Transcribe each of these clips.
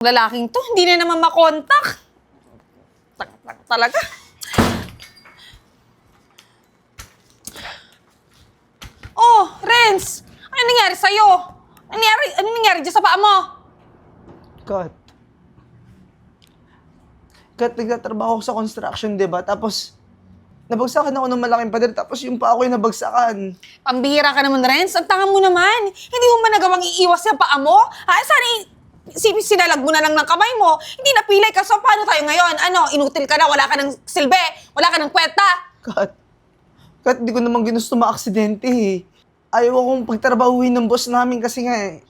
Lalaking to, hindi na naman makontak. Talaga. Oh, Renz! Ano nangyari sa'yo? Ano nangyari dyan sa paa mo? Kat, nagtatrabaho ako sa construction, di ba? Tapos, nabagsakan ako ng malaking pader, tapos yung paa ko yung nabagsakan. Pambihira ka naman, Renz. Ang tanga mo naman. Hindi mo man nagawang iiwas yung paa mo? Sana sinalag mo na lang ng kamay mo. Hindi napilay ka. So, paano tayo ngayon? Ano, inutil ka na, wala ka ng silbi, wala ka ng kwenta. Kat, di ko naman ginusto ma-aksidente eh. Ayaw akong pagtrabahuhin ng boss namin kasi nga eh,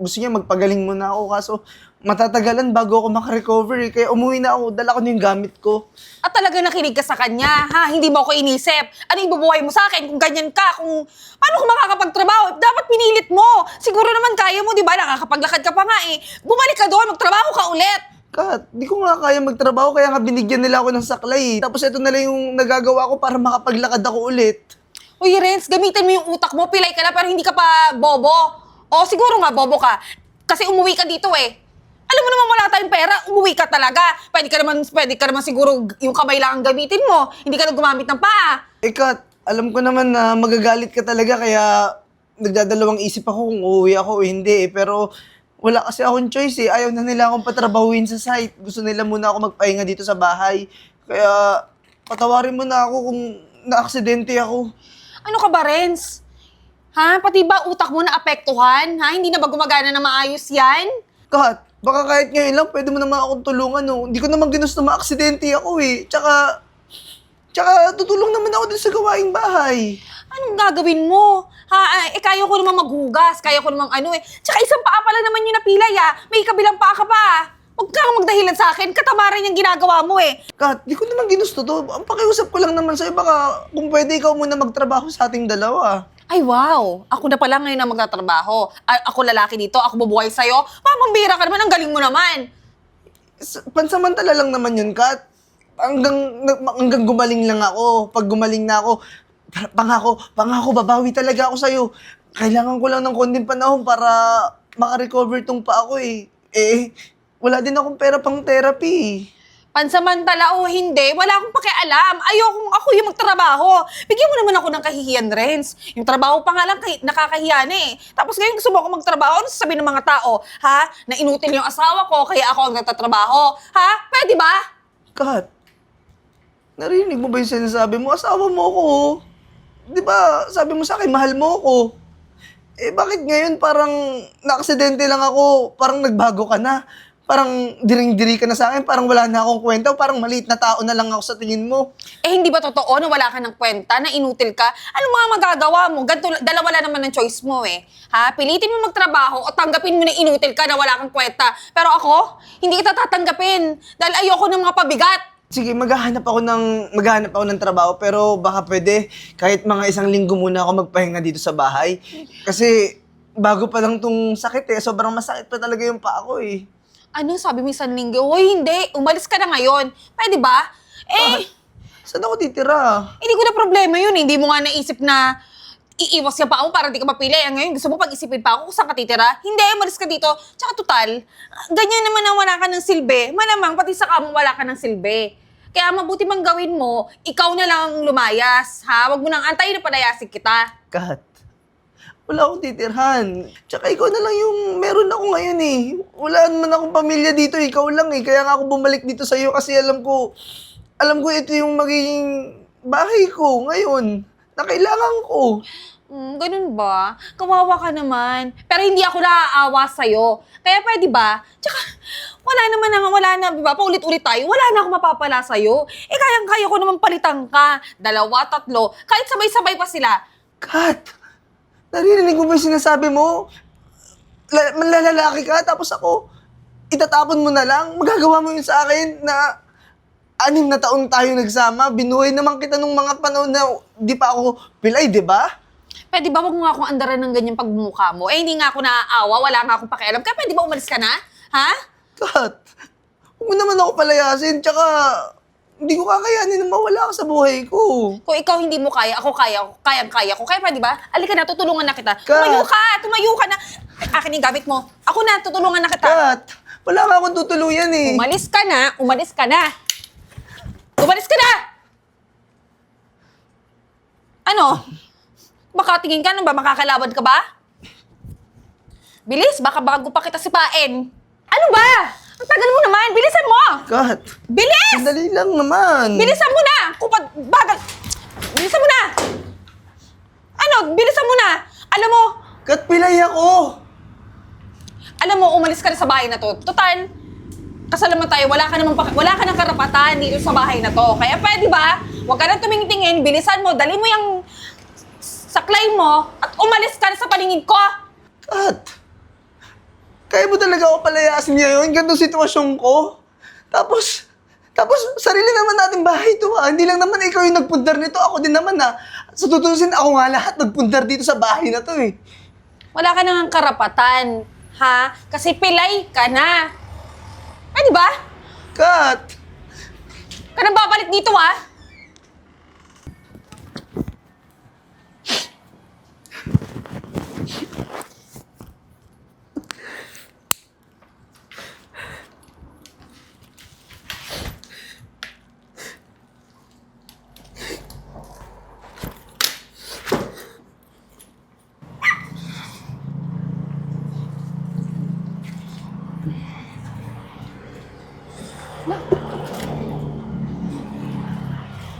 gusto niya magpagaling muna ako kaso matatagalan bago ako makarecover eh. Kaya umuwi na ako, dala ko na yung gamit ko. At talaga nakinig ka sa kanya, ha? Hindi mo ako inisip. Ano ibubuhay mo sa akin kung ganyan ka? Kung paano ka makakapagtrabaho? Dapat pinilit mo. Siguro naman kaya mo, di ba? Nakakapaglakad ka pa nga eh. Bumalik ka doon, magtrabaho ka ulit. Kat, di ko nga kaya magtrabaho kaya nga binigyan nila ako ng saklay eh. Tapos ito na lang yung nagagawa ko para makapaglakad ako ulit. Uy, Renz, gamitin mo yung utak mo. Pilay ka na pero hindi ka pa bobo. O siguro nga bobo ka. Kasi umuwi ka dito eh. Alam mo naman wala tayong pera, umuwi ka talaga. Pwede ka naman siguro yung kamay lang ang gamitin mo. Hindi ka na gumamit ng paa. Eh Kat, alam ko naman na magagalit ka talaga kaya nagdadalawang isip ako kung uuwi ako o hindi eh. Pero wala kasi akong choice eh. Ayaw na nila akong patrabahuin sa site. Gusto nila muna ako magpahinga dito sa bahay. Kaya patawarin mo na ako kung na-aksidente ako. Ano ka ba, Renz? Ha? Pati ba utak mo na apektuhan? Ha? Hindi na ba gumagana na maayos yan? Kat, baka kahit ngayon lang pwede mo naman akong tulungan no. Hindi ko naman ginusto ma-aksidente ako eh. Tsaka tutulong naman ako din sa gawaing bahay. Anong gagawin mo? Ha? Kaya ko namang maghugas. Kaya ko namang ano eh. Tsaka isang paa pala naman yung napilay May kabilang paa ka pa. Huwag kang magdahilan sa akin. Katamaran yung ginagawa mo eh. Kat, di ko naman ginusto to. Ang pakiusap ko lang naman sa'yo, baka kung pwede ikaw muna magtrabaho sa ating dalawa. Ay, wow! Ako na pala ngayon na magtatrabaho. Ako lalaki dito, ako bubuhay sa'yo. Pamambira ka naman, ang galing mo naman. Pansamantala lang naman yun, Kat. Hanggang gumaling lang ako. Pag gumaling na ako, pangako, babawi talaga ako sa'yo. Kailangan ko lang ng konting panahon para makarecover tong pa ako eh. Wala din akong pera pang therapy. Pansamantala o hindi, wala akong pakialam. Ako yung magtrabaho. Bigyan mo naman ako ng kahihiyan, Renz. Yung trabaho pa nga lang nakakahiya na eh. Tapos ngayon gusto mo ako magtrabaho, ano sasabihin ng mga tao? Ha? Na inutil yung asawa ko, kaya ako ang nagtatrabaho. Ha? Pwede ba? Kat, narinig mo ba yung sinasabi mo? Asawa mo ako. Di ba, sabi mo sa akin, mahal mo ako. Bakit ngayon parang na-aksidente lang ako, parang nagbago ka na? Parang diring-diri ka na sa akin, parang wala na akong kwenta, parang maliit na tao na lang ako sa tingin mo. Hindi ba totoo na wala ka ng kwenta, na inutil ka? Ano mga magagawa mo? Dalawa lang naman ang choice mo eh. Ha? Pilitin mo magtrabaho o tanggapin mo na inutil ka na wala kang kwenta. Pero ako, hindi kita tatanggapin dahil ayoko ng mga pabigat. Sige, maghahanap ako ng trabaho, pero baka pwede kahit mga 1 linggo muna ako magpahinga dito sa bahay. Kasi bago pa lang tong sakit eh, sobrang masakit pa talaga yung paa ko eh. Ano, sabi mo 1 linggo? Hoy, hindi. Umalis ka na ngayon. Pwede ba? Saan ako titira? Hindi ko na problema yun. Hindi mo nga naisip na iiwas ka pa ako para di ka mapili. Ngayon, gusto mo pag-isipin pa ako kung saan ka titira? Hindi, umalis ka dito. Tsaka total, ganyan naman na wala ka ng silbi. Malamang, pati sa kamo wala ka ng silbi. Kaya mabuti mang gawin mo, ikaw na lang ang lumayas, ha? Huwag mo nang antayin na palayasin kita. Kat, wala akong titirhan. Tsaka ikaw na lang yung meron ako ngayon eh. Wala naman akong pamilya dito, ikaw lang eh. Kaya nga ako bumalik dito sa'yo kasi alam ko ito yung magiging bahay ko ngayon na kailangan ko. Ganun ba? Kawawa ka naman. Pero hindi ako naaawa sa'yo. Kaya pwede ba? Tsaka, wala na, diba? Paulit-ulit tayo. Wala na akong mapapala sa'yo. Kayang-kaya ko naman palitan ka. 2, 3, kahit sabay-sabay pa sila. Kat, naririnig mo ba yung sinasabi mo? Manlalalaki ka, tapos ako, itatapon mo na lang? Magagawa mo yun sa akin na 6 na taon tayo nagsama, binuhay naman kita nung mga panahon na di pa ako pilay, di ba? Pwede ba wag mo nga akong andaran ng ganyang pagmumukha mo? Hindi nga ako naaawa, wala nga akong pakialam. Kaya pwede ba umalis ka na? Ha? Kat, huwag mo naman ako palayasin, tsaka hindi ko kakayanin na mawala ka sa buhay ko. Kung ikaw hindi mo kaya, ako kaya, kayang-kaya ko. Kaya pwede ba? Alika na, tutulungan na kita. Kat! Tumayo ka na. Akin yung gamit mo. Ako na, tutulungan na kita. Kat, Wala nga akong tutuluyan eh. Umalis ka na! Umalis ka na! Umalis ka na! Ano? Baka tingin ka, ba makakalaban ka ba? Bilis, baka bago pa kita sipain. Ano ba? Ang tagal mo naman, bilisan mo! Kat, Bilis! sandali lang naman. Bilisan mo na! Kupad, bagal! Bilisan mo na! Ano? Bilisan mo na! Alam mo, Kat, pilay ako. umalis ka na sa bahay na to. Total, kasal naman tayo, wala ka ng karapatan dito sa bahay na to. Kaya pwede ba? Huwag ka na tumingin-tingin, bilisan mo, dali mo yung saklay mo, at umalis ka na sa paningin ko! Kat, kaya mo talaga ako palayasin ngayon? Ganitong sitwasyon ko? Tapos, sarili naman natin bahay ito ah. Hindi lang naman ikaw yung nagpundar nito. Ako din naman ah. Sa tutusin, ako nga lahat nagpundar dito sa bahay na to eh. Wala ka nang karapatan, ha? Kasi pilay ka na. Pwede ba? Kat, Ka nang babalik dito, ha?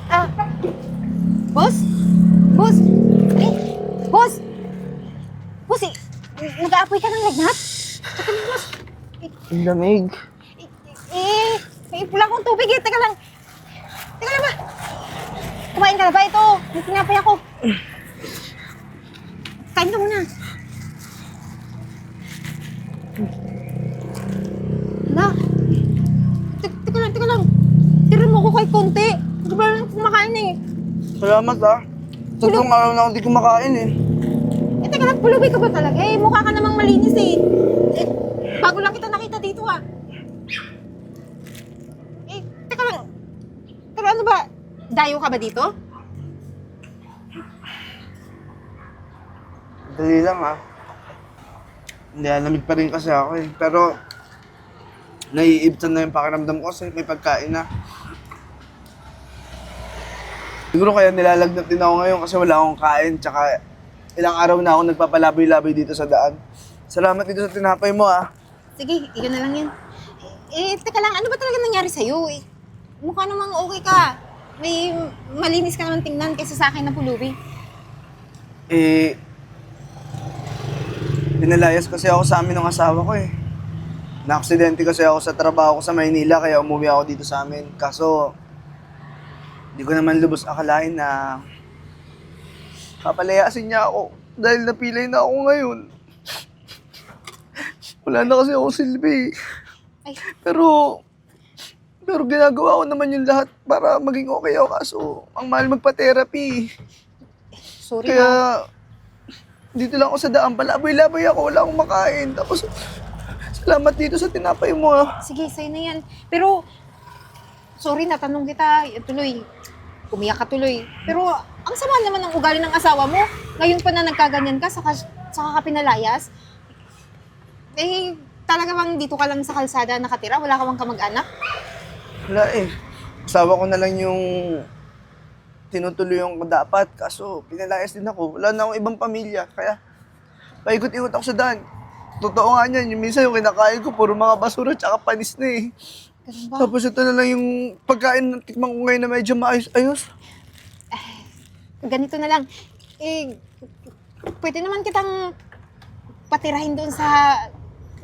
Ah, boss? Boss? Eh, boss? Boss, nag-aapoy ka ng lagnat? Teka lang, boss. ang lamig. May pula akong tubig eh. Teka lang ba? Kumain ka na ba? Ito, may tinapay ako. Kain ka muna. Hala. Teka lang. Tira mo ko kahit konti. Hindi ba lang kumakain eh. Salamat ah. Tatlong araw na ako di kumakain eh. Teka lang, pulubi ka ba talaga? Mukha ka namang malinis eh. Bago lang kita nakita dito ah. Teka lang. Pero ano ba? Dayo ka ba dito? Dali lang ah. Hindi, lamig pa rin kasi ako eh. Pero, naiibsan na yung pakiramdam ko kasi may pagkain na. Siguro kaya nilalagnat din ako ngayon kasi wala akong kain. Tsaka ilang araw na ako nagpapalaboy-laboy dito sa daan. Salamat dito sa tinapay mo ah. Sige, iyon na lang yan. Teka lang, ano ba talaga nangyari sa'yo? Mukha namang okay ka. May malinis ka naman tingnan kaysa sa akin na pulubi. Pinalayas kasi ako sa amin ng asawa ko eh. Na-aksidente kasi ako sa trabaho ko sa Maynila kaya umuwi ako dito sa amin. Kaso, di ko naman lubos akalain na papalayasin niya ako dahil napilay na ako ngayon. Wala na kasi ako silbi. Ay, Pero ginagawa ko naman yung lahat para maging okay ako. Kaso, ang mahal magpa-therapy. sorry Kaya, ha. dito lang ako sa daan. Palaboy-laboy ako. Wala akong makain. Tapos, salamat dito sa tinapay mo ah. Sige, sa'yo na yan. Pero, sorry, natanong kita. Tuloy, umiyak ka tuloy. Pero, ang sama naman ng ugali ng asawa mo. Ngayon pa na nagkaganyan ka, saka ka pinalayas. Talaga bang dito ka lang sa kalsada nakatira? Wala ka bang kamag-anak? Wala eh. Asawa ko na lang yung tinutuloy yung dapat. Kaso, pinalayas din ako. Wala na akong ibang pamilya. Kaya, paikot-ikot ako sa daan. Totoo nga niyan. Yung minsan yung kinakain ko, puro mga basura tsaka panis na eh. Ganun ba? Tapos ito na lang yung pagkain ng tikman ko ngayon na medyo maayos-ayos. Ganito na lang. Pwede naman kitang patirahin doon sa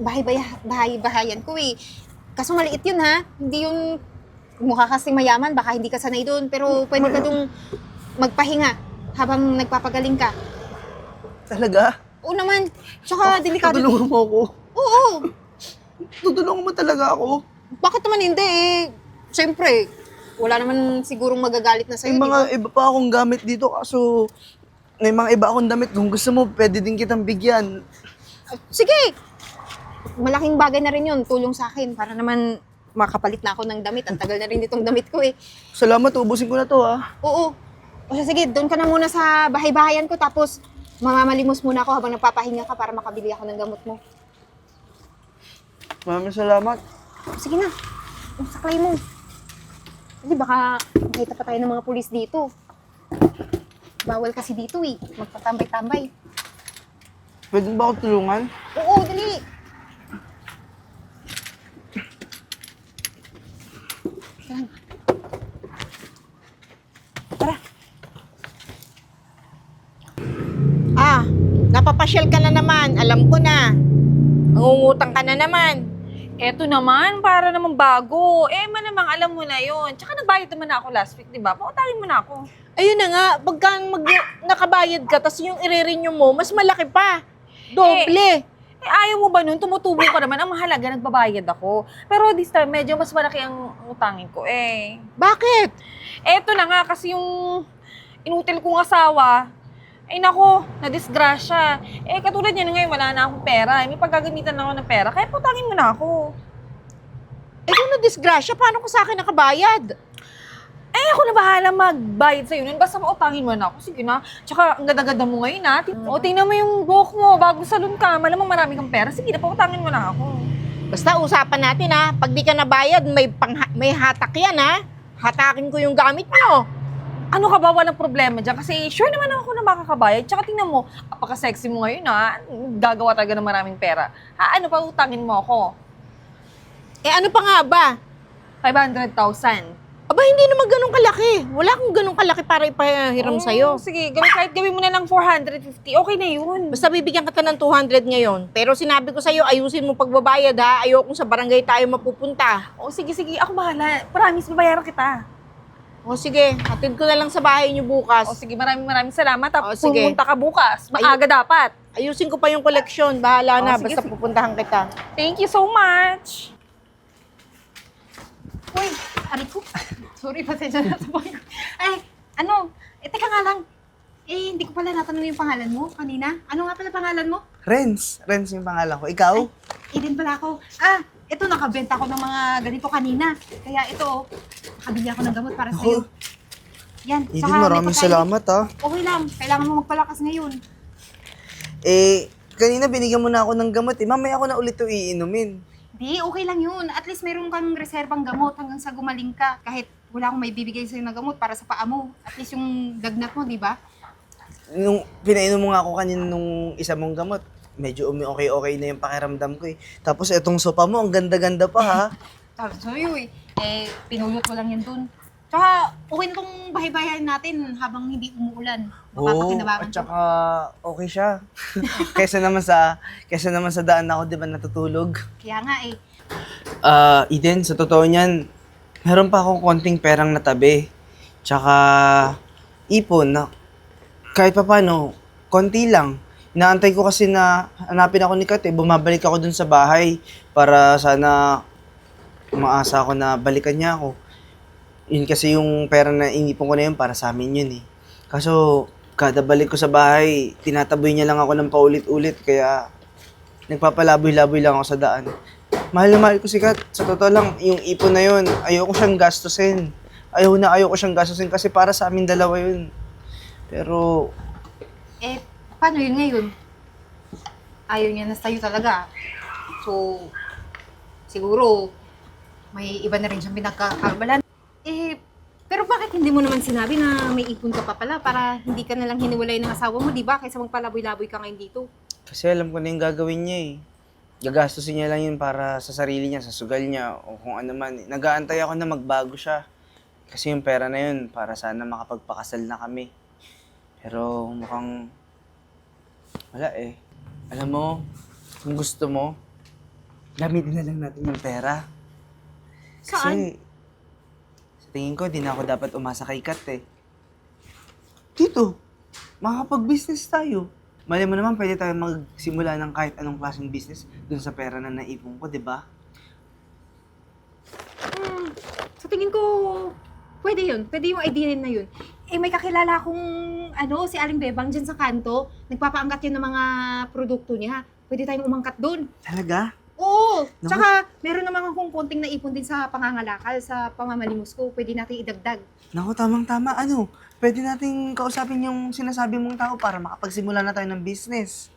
bahay-bahayan ko eh. Kaso maliit yun ha. Hindi yun mukha kasing mayaman. Baka hindi ka sanay doon. Pero pwede ka doon magpahinga habang nagpapagaling ka. Talaga? Oo naman. Tsaka delikado. Tutulungan mo ako. Oo. Tutulungan mo talaga ako. Bakit naman hindi eh? Siyempre, wala naman sigurong magagalit na May sa'yo, mga di ba? iba pa akong gamit dito. Kaso, may mga iba akong damit. Kung gusto mo, pwede din kitang bigyan. Sige! Malaking bagay na rin yun, tulong sa akin para naman makapalit na ako ng damit. Ang tagal na rin itong damit ko eh. Salamat, ubusin ko na to ah. Oo. O siya, sige, doon ka na muna sa bahay-bahayan ko tapos mamamalimos muna ako habang nagpapahinga ka para makabili ako ng gamot mo. Maraming salamat. Sige na. Ang saklay mo. Hindi, baka makita pa tayo ng mga pulis dito. Bawal kasi dito eh. Magpatambay-tambay. Pwede ba ako tulungan? Oo, dali. Yan. Tara. Napapasyal ka na naman. Alam ko na. Mangungutang ka na naman. Eto naman, para naman bago. Namang alam mo na yon. Tsaka nagbayad naman na ako last week, di ba? Pautangin mo na ako. Ayun na nga, pagka nakabayad ka, tapos yung i-renew mo, mas malaki pa. Doble. Ayaw mo ba nun? Tumutubo ka naman. Ang mahalaga, nagbabayad ako. Pero this time, medyo mas malaki ang utangin ko Bakit? Eto na nga, kasi yung inutil kong asawa, nako, na-disgrasya. Katulad niya na ngayon, wala na akong pera. May paggagamitan na ako ng pera, kaya putangin mo na ako. Kung na-disgrasya, paano ko sa akin nakabayad? Ako na bahala magbayad sa'yo nun. Basta mautangin mo na ako. Sige na. Tsaka, ang ganda-ganda mo ngayon, ha? O, tingnan mo yung buhok mo. Bagong salon ka. Malamang marami kang pera. Sige na, pautangin mo na ako. Basta usapan natin ha, pag di ka nabayad, may hatak yan ha. Hatakin ko yung gamit nyo. Ano ka ba? Walang problema dyan. Kasi sure naman ako na makakabayad. Tsaka tingnan mo, apaka-sexy mo ngayon, ha? Gagawa talaga ng maraming pera. Ano pa, utangin mo ako? Ano pa nga ba? 500,000. Aba, hindi naman ganun kalaki. Wala akong ganun kalaki para ipahiram sa'yo. Sige, kahit gawin mo na lang 450. Okay na yun. Basta bibigyan kita ng 200 ngayon. Pero sinabi ko sa'yo, ayusin mo pagbabayad ha. Ayokong sa barangay tayo mapupunta. Sige. Ako bahala. Promise, babayaran kita. O sige, hatid ko na lang sa bahay niyo bukas. Sige, maraming salamat. Tapos sige. pumunta ka bukas. Maaga dapat. Ayusin ko pa yung koleksyon. Bahala na, sige, basta pupuntahan kita. Thank you so much. Uy, aray ko. Sorry, pasensya na sa boy ko. Teka nga lang. Hindi ko pala natanong yung pangalan mo kanina. Ano nga pala pangalan mo? Renz. Renz yung pangalan ko. Ikaw? Eden pala ako. Ito, nakabenta ko ng mga ganito kanina. Kaya ito, nakabili ako ng gamot para sa'yo. Yan. Eden, may maraming pagkain. salamat ha. Okay lang. Kailangan mo magpalakas ngayon. Kanina binigyan mo na ako ng gamot Mamaya ako na ulit ito iinumin. Di, okay lang yun. At least meron kang reserbang gamot hanggang sa gumaling ka. Kahit wala akong may bibigay sa'yo ng gamot para sa paa mo. At least yung dagnat mo, di ba? Nung pinainom mo nga ako kanina nung isa mong gamot, medyo okay na yung pakiramdam ko Tapos etong sopa mo, ang ganda-ganda pa ha. Sabi sa'yo pinulot ko lang yan dun. Tsaka, okay na tong bahay-bahay natin habang hindi umuulan. Mapapakinabangan at saka okay siya. kaysa naman sa daan ako, di ba, natutulog. Kaya nga Eden, sa totoo niyan, meron pa akong konting perang natabi. Tsaka, ipon na kahit pa paano, konti lang. Inaantay ko kasi na hanapin ako ni Kat bumabalik ako dun sa bahay para sana umaasa ako na balikan niya ako. Yun kasi yung pera na inipon ko na yun para sa amin yun Kaso, kada balik ko sa bahay, tinataboy niya lang ako ng paulit-ulit kaya nagpapalaboy-laboy lang ako sa daan. Mahal na mahal ko si Kat. Sa totoo lang, yung ipon na yun, ayoko siyang gastusin. Ayoko siyang gastusin kasi para sa amin dalawa yun. Pero, paano yun ngayon? Ayaw niya na sa'yo talaga. So, siguro, may iba na rin siyang pinagkakabalan. Pero bakit hindi mo naman sinabi na may ipon ka pa pala para hindi ka nalang hiniwalay ng asawa mo, di ba? Kaysa magpalaboy-laboy ka ngayon dito. kasi alam ko na yung gagawin niya Gagastusin niya lang yun para sa sarili niya, sa sugal niya, o kung ano man. Nag-aantay ako na magbago siya. Kasi yung pera na yun, para sana makapagpakasal na kami. Pero mukhang wala Alam mo, kung gusto mo, gamitin na lang natin yung pera. Kasi, sa tingin ko, di na ako dapat umasa kay Kat Dito, makakapag-business tayo. Mali mo naman, pwede tayo magsimula ng kahit anong klaseng business dun sa pera na naipon ko, di ba? Sa tingin ko, pwede yun. Pwede yung idea na yun. May kakilala akong, si Aling Bebang dyan sa kanto. Nagpapaangkat yun ng mga produkto niya. Pwede tayong umangkat doon. Talaga? Oo! Tsaka, meron naman akong konting naipon din sa pangangalakal, sa pamamalimos ko. Pwede natin idagdag. Naku, tamang-tama. Pwede nating kausapin yung sinasabi mong tao para makapagsimula na tayo ng business.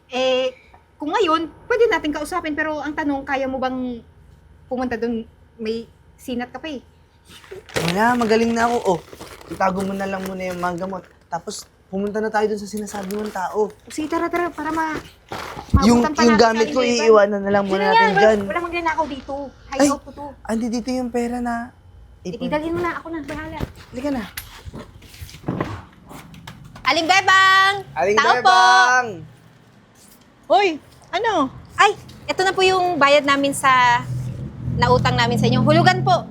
Kung ngayon, pwede natin kausapin. Pero ang tanong, kaya mo bang pumunta dun, may sinat ka pa eh. Wala, magaling na ako. Oh, itago mo na lang muna yung mga gamot. Tapos, pumunta na tayo dun sa sinasabi mong tao. Sige, tara, para Yung maabutan pa yung natin gamit si ko, Aling Bebang. iiwanan na lang muna natin dyan. Wala magnanakaw dito. Ay. Hide out ko to. Andi dito yung pera na. Itidalhin mo na, ako na, bahala. Halika na. Aling Bebang! Tao po! Hoy, ano? Ay, ito na po yung bayad namin sa nautang namin sa inyo. Hulugan po.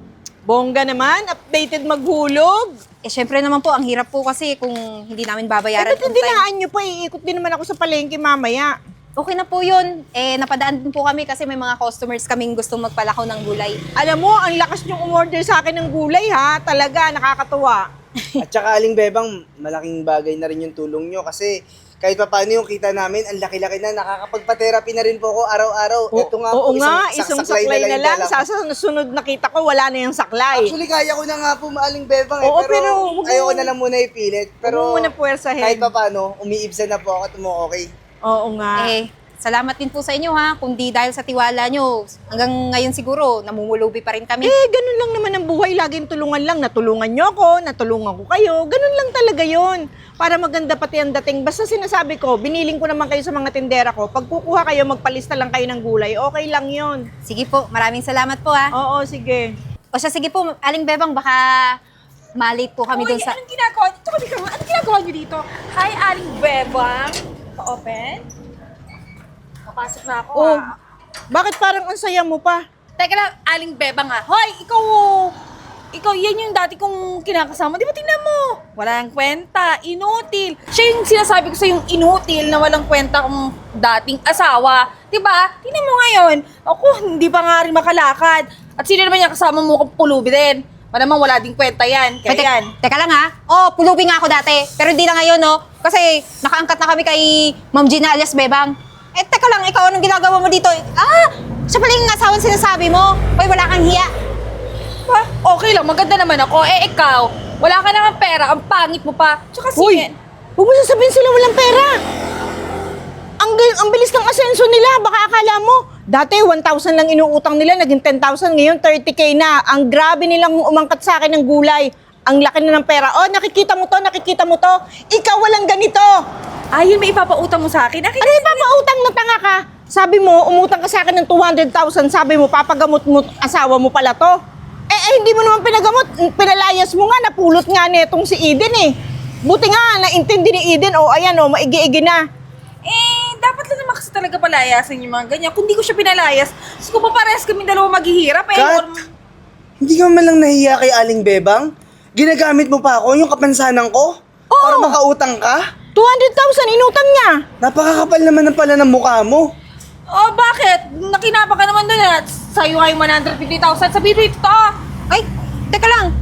Bongga naman, updated maghulog. Eh, syempre naman po, ang hirap po kasi kung hindi namin babayaran. Ba't hindi dinaan nyo pa? Iikot din naman ako sa palengke mamaya. Okay na po yun. Eh, napadaan din po kami kasi may mga customers kaming gustong magpalakaw ng gulay. Alam mo, ang lakas nyong umorder sa akin ng gulay ha. Talaga, nakakatuwa. At saka Aling Bebang, malaking bagay na rin yung tulong nyo kasi kahit pa paano yung kita namin, ang laki-laki na, nakakapagpa-therapy na rin po ako araw-araw. Ito nga Oo po, nga, isang saklay na yung lang. dala ko. Sa sunod nakita ko, wala na yung saklay. Actually, kaya ko na nga po Aling Bebang Oo, pero, pero huwag mo- ayoko na lang muna ipilit. Pero Huwag mo muna puwersahin. kahit pa paano, umiibsa na po ako at okay. Oo nga. Eh, salamat din po sa inyo ha. Kundi dahil sa tiwala nyo, hanggang ngayon siguro, namumulubi pa rin kami. Eh, ganun lang naman ang buhay. Laging tulungan lang. Natulungan nyo ako, natulungan ko kayo. Ganun lang talaga yon. Para maganda pati ang dating. Basta sinasabi ko, biniling ko naman kayo sa mga tindera ko. Pag kukuha kayo, magpalista lang kayo ng gulay. Okay lang yon. Sige po, maraming salamat po ha. Oo, sige. O siya, sige po, Aling Bebang, baka malate po kami doon sa... Anong ginagawa? Dito kami kami. Anong ginagawa niyo dito? Hi, Aling Bebang. Pa-open? Papasok na ako Oh, ah. bakit parang ang saya mo pa? Teka lang, Aling Bebang ah. Hoy, ikaw, yan yung dati kong kinakasama. Di ba tingnan mo? Walang kwenta, inutil. Siya yung sinasabi ko sa yung inutil na walang kwenta kong dating asawa. Di ba? Tingnan mo ngayon. Ako, hindi pa nga rin makalakad. At sino naman yung kasama mo kong pulubi din? Malamang wala din kwenta yan. Kaya yan. Teka lang ha. Oh, pulubi nga ako dati. Pero hindi na ngayon, no? Kasi nakaangkat na kami kay Ma'am Gina alias Bebang. Eh, teka lang, ikaw anong ginagawa mo dito? Ah! Siya pala yung asawang sinasabi mo. Hoy, wala kang hiya. Pa, okay lang, maganda naman ako. Eh, ikaw, wala ka naman pera, ang pangit mo pa. Tsaka Uy, si... huwag mo sasabihin sila walang pera. Ang bilis ng asenso nila. Baka akala mo, dati 1,000 lang inuutang nila, naging 10,000. Ngayon, 30K na. Ang grabe nilang umangkat sa akin ng gulay. Ang laki na ng pera. Oh, nakikita mo to, nakikita mo to. Ikaw walang ganito. Ayun, may ipapautang mo sa akin. Ano yung papautang na tanga ka? Sabi mo, umutang ka sa akin ng 200,000. Sabi mo, papagamot mo, asawa mo pala to. Hindi mo naman pinagamot. Pinalayas mo nga, napulot nga netong si Eden eh. Buti nga, naintindi ni Eden. O, ayan o, maigi-igi na. Eh, dapat lang naman kasi talaga palayasin yung mga ganyan. Kung di ko siya pinalayas, kung papares kami dalawa maghihirap, eh. Kat! Hindi ka man lang nahiya kay Aling Bebang? Ginagamit mo pa ako, yung kapansanan ko? Para makautang ka? 200,000 inutang niya. Napakakapal naman ng pala ng mukha mo. Oh, bakit? Nakinapa ka naman doon at sa'yo nga yung 150,000. Sabihin mo ito. Ay, teka lang.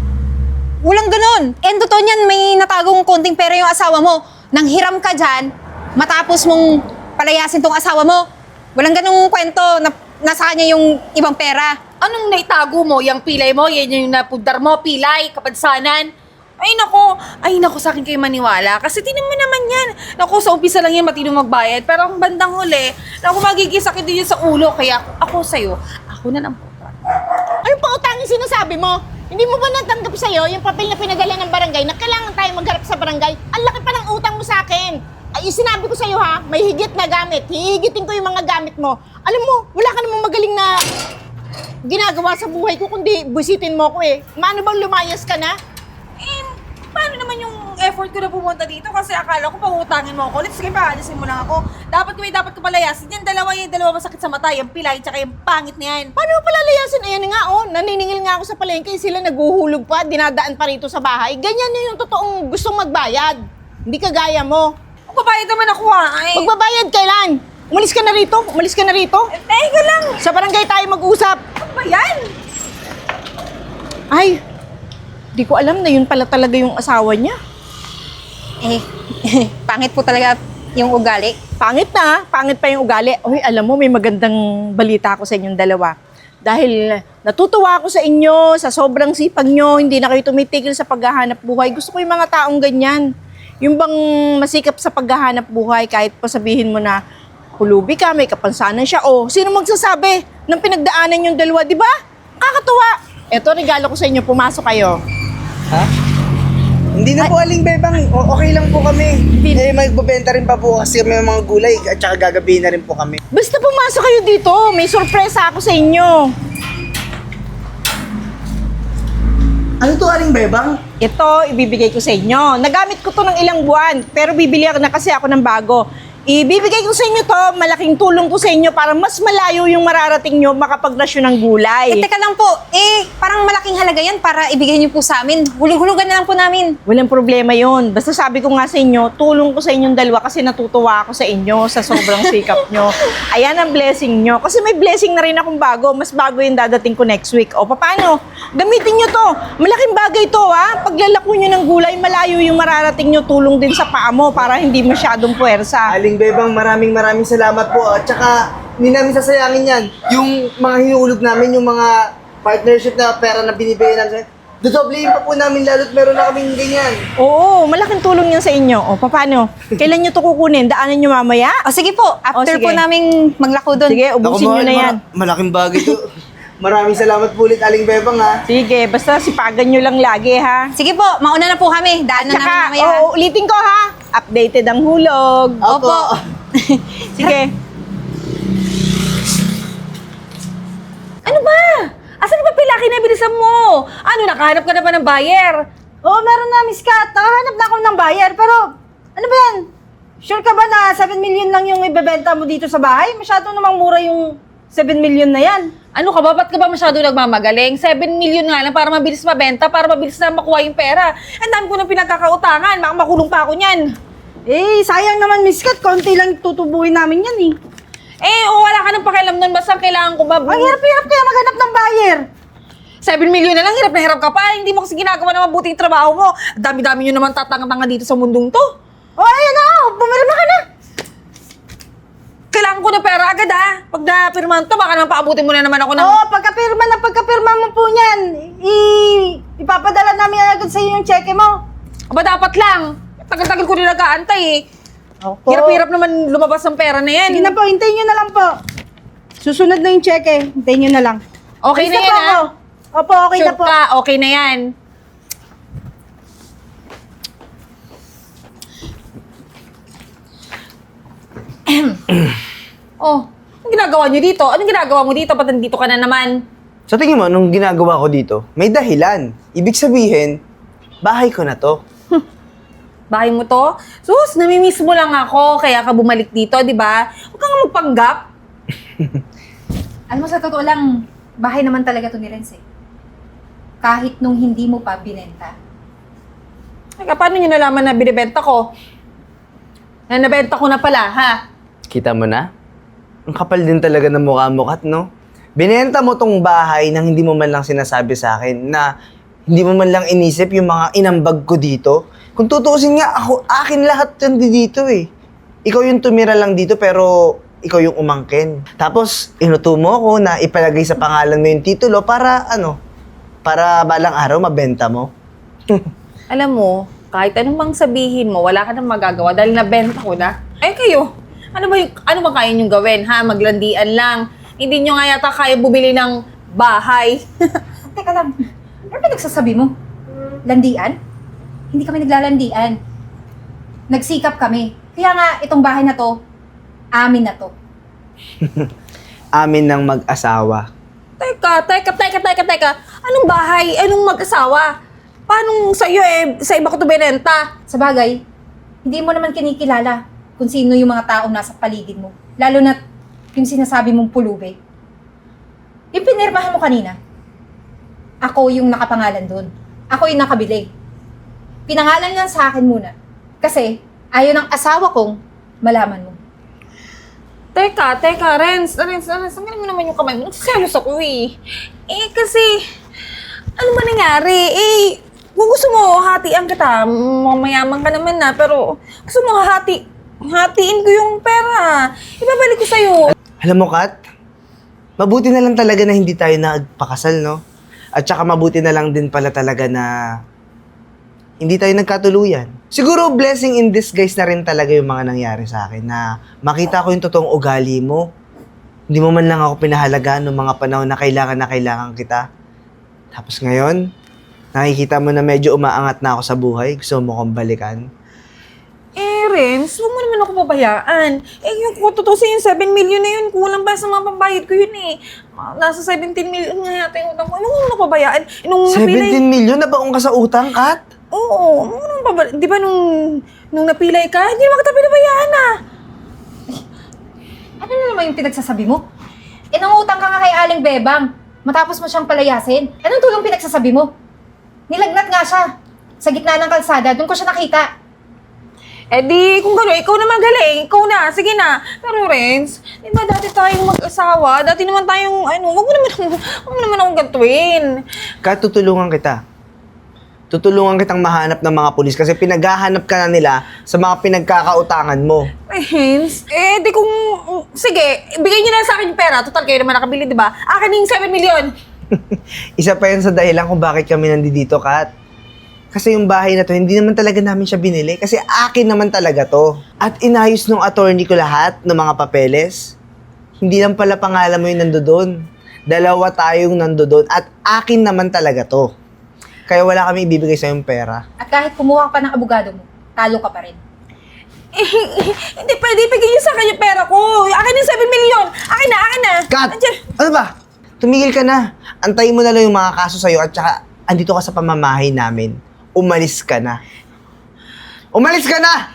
Walang ganun. And totoo niyan, may natagong konting pera yung asawa mo. Nang hiram ka dyan, matapos mong palayasin tong asawa mo. Walang ganung kwento na nasa kanya yung ibang pera. Anong naitago mo? Yung pilay mo? Yan yung napudar mo? Pilay? Kapansanan? Ay nako sa akin kayo maniwala. Kasi tinan mo naman yan. Naku, sa umpisa lang yan matino magbayad. Pero ang bandang huli, naku, magiging sakit din yun sa ulo. Kaya ako sa'yo, ako na lang po. Anong pautangin sinasabi mo? Hindi mo ba natanggap sa'yo yung papel na pinadala ng barangay na kailangan tayo magharap sa barangay? Ang laki pa ng utang mo sa akin. Ay, yung sinabi ko sa'yo ha, may higit na gamit. Hihigitin ko yung mga gamit mo. Alam mo, wala ka namang magaling na ginagawa sa buhay ko, kundi busitin mo ko eh. Maano bang lumayas ka na? Eh, paano naman yung effort ko na pumunta dito? Kasi akala ko pangutangin mo ako ulit. Sige, paalisin mo lang ako. Dapat ko palayasin. Yung dalawa masakit sa mata. Yung pilay, tsaka yung pangit na yan. Paano mo palalayasin? Ayan nga oh, naniningil nga ako sa palengke. Sila naguhulog pa, dinadaan pa rito sa bahay. Ganyan yun yung totoong gustong magbayad. Hindi kagaya mo. Magbabayad naman ako ha. Ay, Magbabayad kailan? Umalis ka na rito? Umalis ka na rito? teka lang. Sa barangay tayo mag-usap. Ano ba yan? Ay, di ko alam na yun pala talaga yung asawa niya. Eh, pangit po talaga yung ugali. Pangit na, pangit pa yung ugali. Uy, alam mo, may magandang balita ako sa inyong dalawa. Dahil natutuwa ako sa inyo, sa sobrang sipag nyo, hindi na kayo tumitigil sa paghahanap buhay. Gusto ko yung mga taong ganyan. Yung bang masikap sa paghahanap buhay, kahit pa sabihin mo na Pulubi ka, may kapansanan siya. Oh, sino magsasabi ng pinagdaanan yung dalawa, di ba? Kakatuwa. Eto, regalo ko sa inyo. Pumasok kayo. Ha? Hindi na po, Aling Bebang. Okay lang po kami. Magbebenta rin pa po kasi kami ng mga gulay at saka gagabihin na rin po kami. Basta pumasok kayo dito. May sorpresa ako sa inyo. Ano to, Aling Bebang? Ito, ibibigay ko sa inyo. Nagamit ko to ng ilang buwan, pero bibili na kasi ako ng bago. Ibibigay ko sa inyo to, malaking tulong ko sa inyo para mas malayo yung mararating nyo makapagrasyon ng gulay. Teka lang po, parang malaking halaga yan para ibigay niyo po sa amin. Hulog-hulugan na lang po namin. Walang problema yun. Basta sabi ko nga sa inyo, tulong ko sa inyong dalawa kasi natutuwa ako sa inyo sa sobrang sikap nyo. Ayan ang blessing nyo. Kasi may blessing na rin akong bago. Mas bago yung dadating ko next week. O, paano? Gamitin nyo to. Malaking bagay to, ha? Paglalako nyo ng gulay, malayo yung mararating nyo. Tulong din sa paa mo para hindi masyadong puwersa. Aling Bebang, maraming salamat po. At saka, hindi namin sasayangin yan. Yung mga hinuulog namin, yung mga partnership na pera na binibigay namin, dodoblehin pa po namin lalo't meron na kaming ganyan. Oo, malaking tulong yan sa inyo. O, paano? Kailan nyo to kukunin? Daanan nyo mamaya? O sige po, after sige. po naming maglako doon. Sige, ubusin nyo na yan. Malaking bagay to. Maraming salamat po ulit, Aling Bebang, ha. Sige, basta sipagan nyo lang lagi, ha? Sige po, mauna na po kami. Daan na namin Tsaka, mamaya. ulitin ko, ha? Updated ang hulog. Opo. Sige. Ano ba? Asan na ba pilaki na bilisan mo? Ano, nakahanap ka na ba ng buyer? Oo, meron na, Miss Kat. Nakahanap na ako ng buyer. Pero, ano ba yan? Sure ka ba na 7 million lang yung ibebenta mo dito sa bahay? Masyado namang mura yung 7 million na yan. Ano ka ba? Ba't ka ba masyado nagmamagaling? 7 million nga lang para mabilis mabenta, para mabilis na makuha yung pera. Ang dami ko ng pinagkakautangan. Baka makulong pa ako niyan. Eh, sayang naman, Miss Kat. Konti lang tutubuhin namin yan eh. Wala ka ng pakialam nun. Basta kailangan ko ba... Ang hirap-hirap kaya maghanap ng buyer. 7 million na lang, hirap na hirap ka pa. Hindi mo kasi ginagawa na mabuting trabaho mo. Ang dami-dami nyo naman tatanga-tanga dito sa mundong to. O, ayan na. Pumirma ka na. Kailangan ko na pera agad, ha? Pag na-pirmahan to, baka naman paabutin mo na naman ako ng... Oo, pagkapirma mo po niyan, ipapadala namin agad sa iyo yung cheque mo. Aba, dapat lang. Tagal-tagal ko rin nag-aantay, eh. Opo. Hirap-hirap naman lumabas ng pera na yan. Sige na po, hintayin nyo na lang po. Susunod na yung cheque. Hintayin nyo na lang. Okay na Alis yan, po ha? ako. Opo, okay Sure na po. ka, okay na yan. Anong ginagawa nyo dito? Anong ginagawa mo dito? Ba't nandito ka na naman? Sa tingin mo, anong ginagawa ko dito? May dahilan. Ibig sabihin, bahay ko na to. Bahay mo to? Sus, namimiss mo lang ako, kaya ka bumalik dito, di ba? Huwag kang magpanggap. Alam mo, sa totoo lang, bahay naman talaga to ni Renz eh. Kahit nung hindi mo pa binenta. Teka, paano nyo nalaman na binibenta ko? Na nabenta ko na pala, ha? Kita mo na? Ang kapal din talaga ng mukha mo, Kat, no? Binenta mo tong bahay nang hindi mo man lang sinasabi sa akin na hindi mo man lang inisip yung mga inambag ko dito. Kung tutuusin nga, akin lahat yan dito eh. Ikaw yung tumira lang dito pero ikaw yung umangkin. Tapos, inuto mo ako na ipalagay sa pangalan mo yung titulo para para balang araw mabenta mo. Alam mo, kahit anong bang sabihin mo, wala ka nang magagawa dahil nabenta ko na. Ay kayo, ano ba kaya niyong gawin, ha? Maglandian lang. Hindi niyo nga yata kaya bumili ng bahay. Teka lang, ano pinagsasabi mo? Landian? Hindi kami naglalandian. Nagsikap kami. Kaya nga, itong bahay na to, amin na to. Amin ng mag-asawa. Teka. Anong bahay? Anong mag-asawa? Paano sa'yo sa iba ko to binenta? Sa bagay, hindi mo naman kinikilala kung sino yung mga taong nasa paligid mo. Lalo na yung sinasabi mong pulubi. Yung pinirmahan mo kanina, ako yung nakapangalan doon. Ako yung nakabili. Pinangalan lang sa akin muna. Kasi ayaw ng asawa kong malaman mo. Teka, Renz, ang galing mo naman yung kamay mo. Nagsiselos ako kasi, ano ba nangyari? Kung gusto mo, hatian kita. Mayaman ka naman na, pero gusto mo hatiin ko yung pera. Ibabalik ko sa'yo. Alam mo, Kat, mabuti na lang talaga na hindi tayo nagpakasal, no? At saka mabuti na lang din pala talaga na hindi tayo nagkatuluyan. Siguro blessing in disguise na rin talaga yung mga nangyari sa akin na makita ko yung totoong ugali mo. Hindi mo man lang ako pinahalagaan noong mga panahon na kailangan kita. Tapos ngayon, nakikita mo na medyo umaangat na ako sa buhay. Gusto mo akong balikan. Eh, Renz, huwag mo naman ako pabayaan. Eh, yung kung tutusin yung 7 million na yun, kulang pa sa mga pambayad ko yun eh. Nasa 17 million nga yata yung utang ko. Ano mo naman ako pabayaan? Eh, nung 17 napilay... million na baong ka sa utang, Kat? Oo, ano naman pabayaan? Di ba nung napilay ka, hindi naman kita pinabayaan ah. Ano na naman yung pinagsasabi mo? Eh, nangutang ka nga kay Aling Bebang. Matapos mo siyang palayasin. Anong tulong pinagsasabi mo? Nilagnat nga siya. Sa gitna ng kalsada, doon ko siya nakita. Eh di, kung gano'n, ikaw na magaling. Ikaw na, sige na. Pero Renz, di ba dati tayong mag-asawa? Dati naman tayong, huwag mo naman akong gantuin. Kat, tutulungan kita. Tutulungan kitang mahanap ng mga pulis kasi pinaghahanap ka na nila sa mga pinagkakautangan mo. Renz, eh di kung, sige, bigay niyo na sa akin yung pera. Total kayo naman nakabili, di ba? Akin yung 7 million. Isa pa yan sa dahilan kung bakit kami nandito, Kat. Kasi yung bahay na to, hindi naman talaga namin siya binili kasi akin naman talaga to. At inayos nung attorney ko lahat ng mga papeles. Hindi lang pala pangalan mo yung nandoon. Dalawa tayong nandoon at akin naman talaga to. Kaya wala kami ibibigay sa yung pera. At kahit kumuha ka pa ng abogado mo, talo ka pa rin. Hindi pwede, bigay niyo sa akin yung pera ko. Akin yung 7 million. Akin na. Kat! Andiyan. Ano ba? Tumigil ka na. Antayin mo na lang yung mga kaso sa'yo at saka andito ka sa pamamahay namin. Umalis ka na. Umalis ka na!